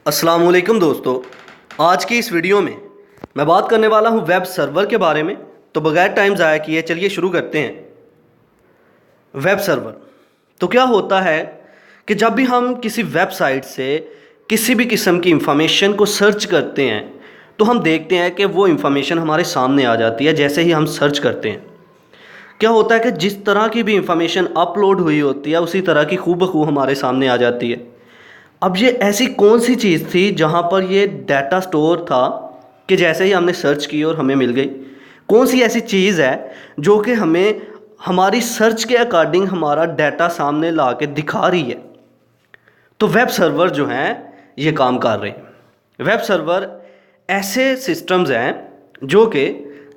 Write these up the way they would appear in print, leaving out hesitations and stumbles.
अस्सलाम वालेकुम दोस्तों, आज की इस वीडियो में मैं बात करने वाला हूं वेब सर्वर के बारे में। तो बगैर टाइम ज़ाया किए चलिए शुरू करते हैं। वेब सर्वर तो क्या होता है कि जब भी हम किसी वेबसाइट से किसी भी किस्म की इंफॉर्मेशन को सर्च करते हैं तो हम देखते हैं कि वो इंफॉर्मेशन हमारे सामने आ जाती है जैसे ही हम सर्च करते हैं। क्या होता है कि जिस तरह की भी इंफॉर्मेशन अपलोड हुई होती है उसी तरह की खूब बखूब हमारे सामने आ जाती है। अब ये ऐसी कौन सी चीज़ थी जहाँ पर ये डाटा स्टोर था कि जैसे ही हमने सर्च की और हमें मिल गई? कौन सी ऐसी चीज़ है जो कि हमें हमारी सर्च के अकॉर्डिंग हमारा डाटा सामने ला के दिखा रही है? तो वेब सर्वर जो हैं ये काम कर रहे हैं। वेब सर्वर ऐसे सिस्टम्स हैं जो कि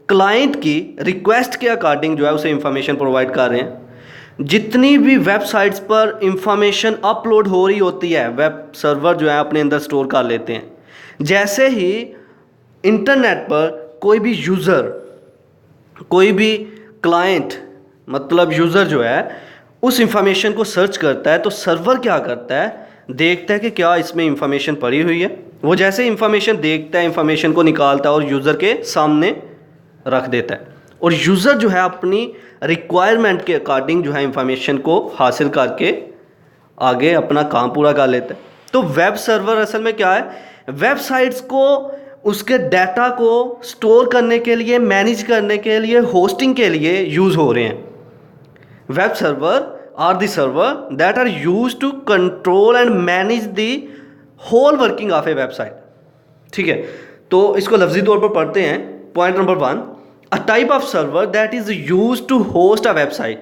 क्लाइंट की रिक्वेस्ट के अकॉर्डिंग जो है उसे इंफॉर्मेशन प्रोवाइड कर रहे हैं। जितनी भी वेबसाइट्स पर इंफॉर्मेशन अपलोड हो रही होती है वेब सर्वर जो है अपने अंदर स्टोर कर लेते हैं। जैसे ही इंटरनेट पर कोई भी यूज़र, कोई भी क्लाइंट मतलब यूज़र जो है उस इंफॉर्मेशन को सर्च करता है तो सर्वर क्या करता है, देखता है कि क्या इसमें इंफॉर्मेशन पड़ी हुई है। वो जैसे इंफॉर्मेशन देखता है, इंफॉर्मेशन को निकालता है और यूज़र के सामने रख देता है। और यूज़र जो है अपनी रिक्वायरमेंट के अकॉर्डिंग जो है इंफॉर्मेशन को हासिल करके आगे अपना काम पूरा कर लेता है। तो वेब सर्वर असल में क्या है, वेबसाइट्स को उसके डाटा को स्टोर करने के लिए, मैनेज करने के लिए, होस्टिंग के लिए यूज़ हो रहे हैं। Web server are the server that are use to control and manage the whole working of a website. ठीक है, तो इसको लफ्जी तौर पर पढ़ते हैं। Point number 1, a type of server that is used to host a website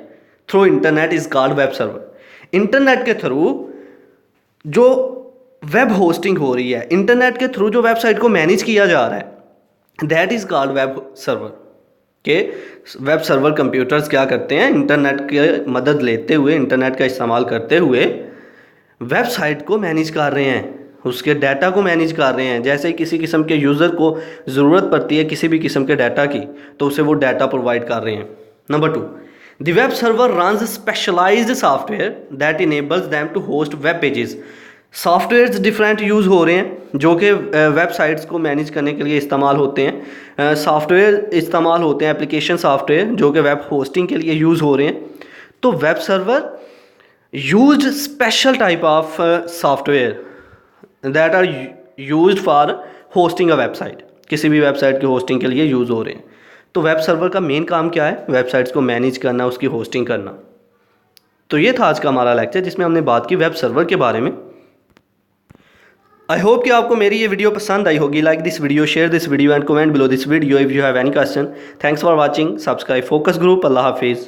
through internet is called web server। Internet के थ्रू जो वेब होस्टिंग हो रही है, इंटरनेट के थ्रू जो वेबसाइट को मैनेज किया जा रहा है, that is called web server. के वेब सर्वर कंप्यूटर्स क्या करते हैं, इंटरनेट की मदद लेते हुए, इंटरनेट का इस्तेमाल करते हुए वेबसाइट को मैनेज कर रहे हैं, उसके डाटा को मैनेज कर रहे हैं। जैसे किसी किस्म के यूज़र को ज़रूरत पड़ती है किसी भी किस्म के डाटा की तो उसे वो डाटा प्रोवाइड कर रहे हैं। Number 2, the web server runs specialised software that enables them to host web pages. Softwares different use हो रहे हैं जो कि वेबसाइट्स को मैनेज करने के लिए इस्तेमाल होते हैं। सॉफ्टवेयर इस्तेमाल होते हैं, एप्लीकेशन सॉफ्टवेयर जो कि वेब होस्टिंग के लिए यूज़ हो रहे हैं। तो web server used special type of software that are used for hosting a website, किसी भी वेबसाइट की होस्टिंग के लिए यूज़ हो रहे हैं। तो वेब सर्वर का मेन काम क्या है, वेबसाइट्स को मैनेज करना, उसकी होस्टिंग करना। तो ये था आज का हमारा लेक्चर जिसमें हमने बात की वेब सर्वर के बारे में। आई होप कि आपको मेरी ये वीडियो पसंद आई होगी। Like this video, share this video and comment below this video if you have any question. Thanks for watching. Subscribe focus group. अल्लाह हाफिज़।